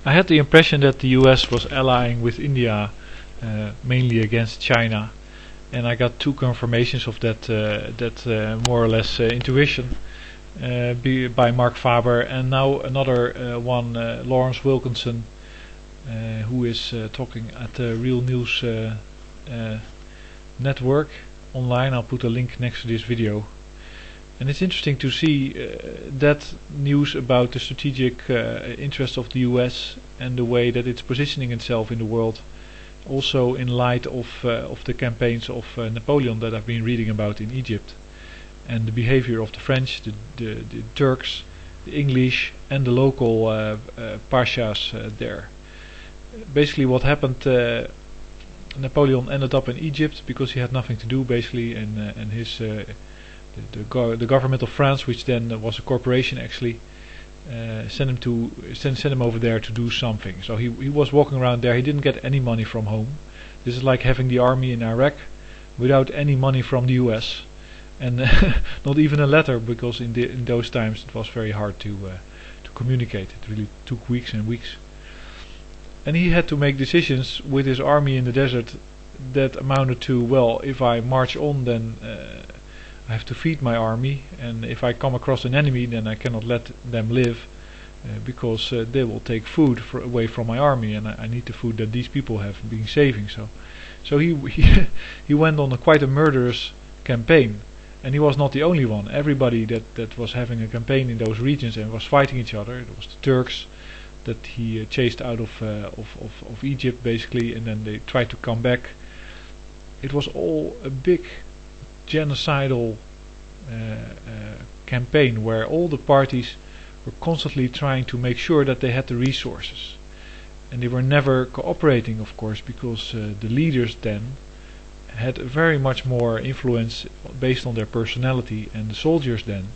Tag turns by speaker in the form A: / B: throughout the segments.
A: I had the impression that the US was allying with India mainly against China, and I got two confirmations of that more or less intuition by Mark Faber, and now another one, Lawrence Wilkinson, who is talking at the Real News network online. I'll put a link next to this video. And it's interesting to see that news about the strategic interests of the US and the way that it's positioning itself in the world, also in light of the campaigns of Napoleon that I've been reading about in Egypt, and the behavior of the French, the Turks, the English, and the local pashas there. Basically what happened, Napoleon ended up in Egypt because he had nothing to do basically, and his the government of France, which then was a corporation actually, sent him over there to do something. So he was walking around there. He didn't get any money from home. This is like having the army in Iraq without any money from the US, and not even a letter, because in those times it was very hard to communicate. It really took weeks and weeks. And he had to make decisions with his army in the desert that amounted to, well, if I march on, then I have to feed my army, and if I come across an enemy, then I cannot let them live, because they will take food away from my army, and I need the food that these people have been saving. So he went on quite a murderous campaign, and he was not the only one. Everybody that was having a campaign in those regions and was fighting each other. It was the Turks that he chased out of Egypt basically, and then they tried to come back. It was all a big genocidal campaign where all the parties were constantly trying to make sure that they had the resources, and they were never cooperating, of course, because the leaders then had very much more influence based on their personality, and the soldiers then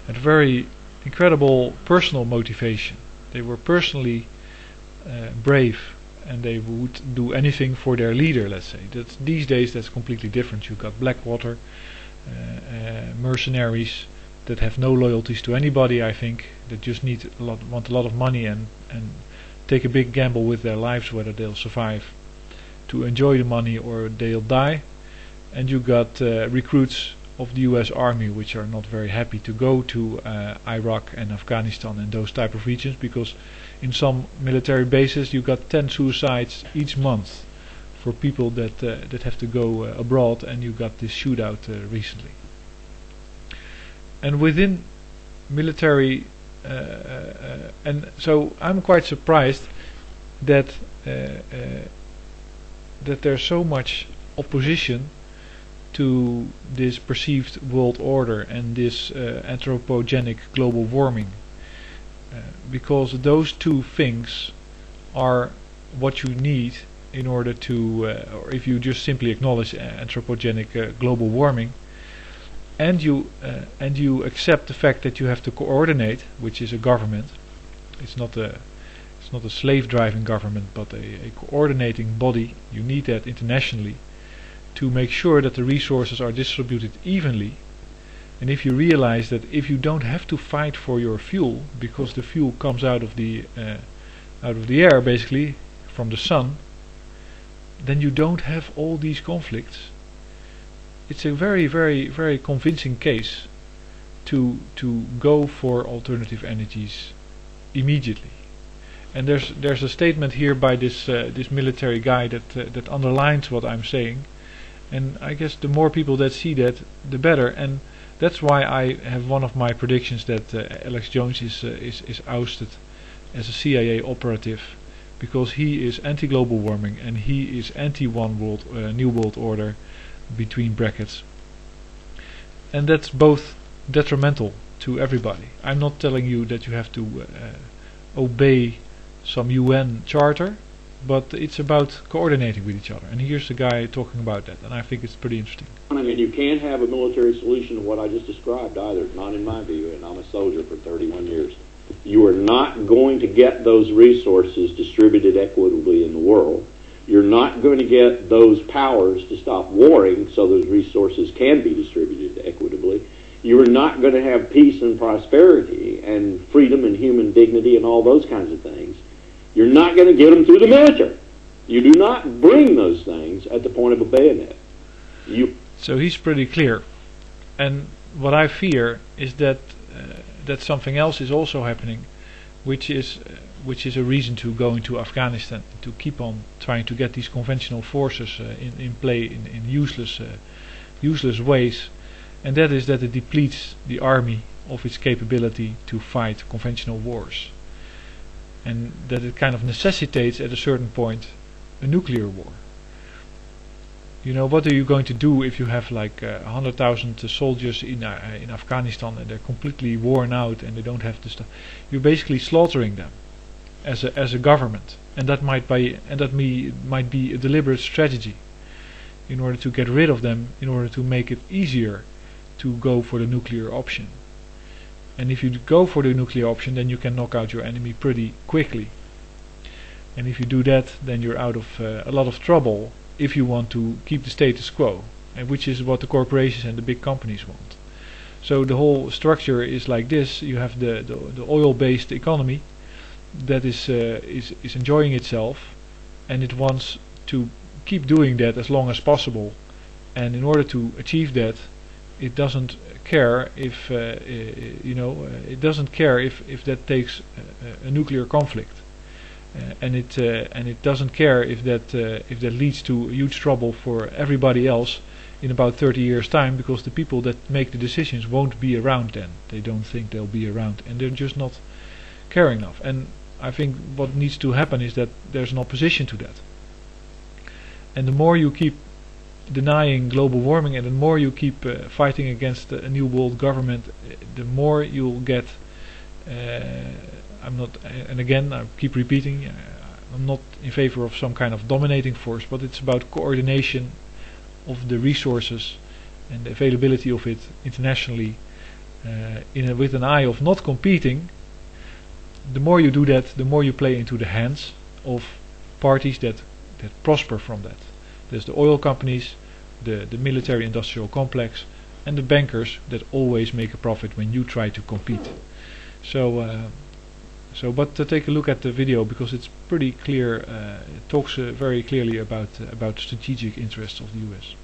A: had very incredible personal motivation. They were personally brave, and they would do anything for their leader, let's say. These days that's completely different. You've got Blackwater, mercenaries that have no loyalties to anybody, I think, that just want a lot of money and take a big gamble with their lives, whether they'll survive to enjoy the money or they'll die. And you got recruits of the US Army, which are not very happy to go to Iraq and Afghanistan and those type of regions, because in some military bases you got 10 suicides each month for people that have to go abroad, and you got this shootout recently. And within military, and so I'm quite surprised that there's so much opposition to this perceived world order and this anthropogenic global warming, because those two things are what you need in order to, or if you just simply acknowledge anthropogenic global warming, and you accept the fact that you have to coordinate, which is a government. It's not a slave driving government, but a coordinating body. You need that internationally to make sure that the resources are distributed evenly. And if you realize that if you don't have to fight for your fuel, because the fuel comes out of the air, basically from the sun, then you don't have all these conflicts. It's a very, very, very convincing case to go for alternative energies immediately. And there's a statement here by this military guy that underlines what I'm saying. And I guess the more people that see that, the better. And that's why I have one of my predictions that Alex Jones is ousted as a CIA operative, because he is anti-global warming and he is anti-New World Order, between brackets. And that's both detrimental to everybody. I'm not telling you that you have to obey some UN charter, but it's about coordinating with each other. And here's a guy talking about that, and I think it's pretty interesting.
B: I mean, you can't have a military solution to what I just described either, not in my view, and I'm a soldier for 31 years. You are not going to get those resources distributed equitably in the world. You're not going to get those powers to stop warring so those resources can be distributed equitably. You are not going to have peace and prosperity and freedom and human dignity and all those kinds of things You're not going to get them through the military. You do not bring those things at the point of a bayonet.
A: So he's pretty clear. And what I fear is that that something else is also happening, which is a reason to go into Afghanistan, to keep on trying to get these conventional forces in play in useless ways, and that is that it depletes the army of its capability to fight conventional wars, and that it kind of necessitates at a certain point a nuclear war. You know, what are you going to do if you have like 100,000 soldiers in Afghanistan and they're completely worn out and they don't have the stuff? You're basically slaughtering them as a government, and that might be a deliberate strategy in order to get rid of them, in order to make it easier to go for the nuclear option. And if you go for the nuclear option, then you can knock out your enemy pretty quickly. And if you do that, then you're out of a lot of trouble if you want to keep the status quo, and which is what the corporations and the big companies want. So the whole structure is like this. You have the oil-based economy that is enjoying itself, and it wants to keep doing that as long as possible. And in order to achieve that, it doesn't care if it doesn't care if that takes a nuclear conflict. And it doesn't care if that leads to huge trouble for everybody else in about 30 years time, because the people that make the decisions won't be around then. They don't think they'll be around, and they're just not caring enough. And I think what needs to happen is that there's an opposition to that. And the more you keep denying global warming, and the more you keep fighting against a new world government, the more you'll get. I'm not, and again I keep repeating, I'm not in favor of some kind of dominating force, but it's about coordination of the resources and the availability of it internationally, with an eye of not competing. The more you do that, the more you play into the hands of parties that prosper from that. There's the oil companies, the military industrial complex, and the bankers that always make a profit when you try to compete. But take a look at the video, because it's pretty clear. It talks very clearly about the strategic interests of the US.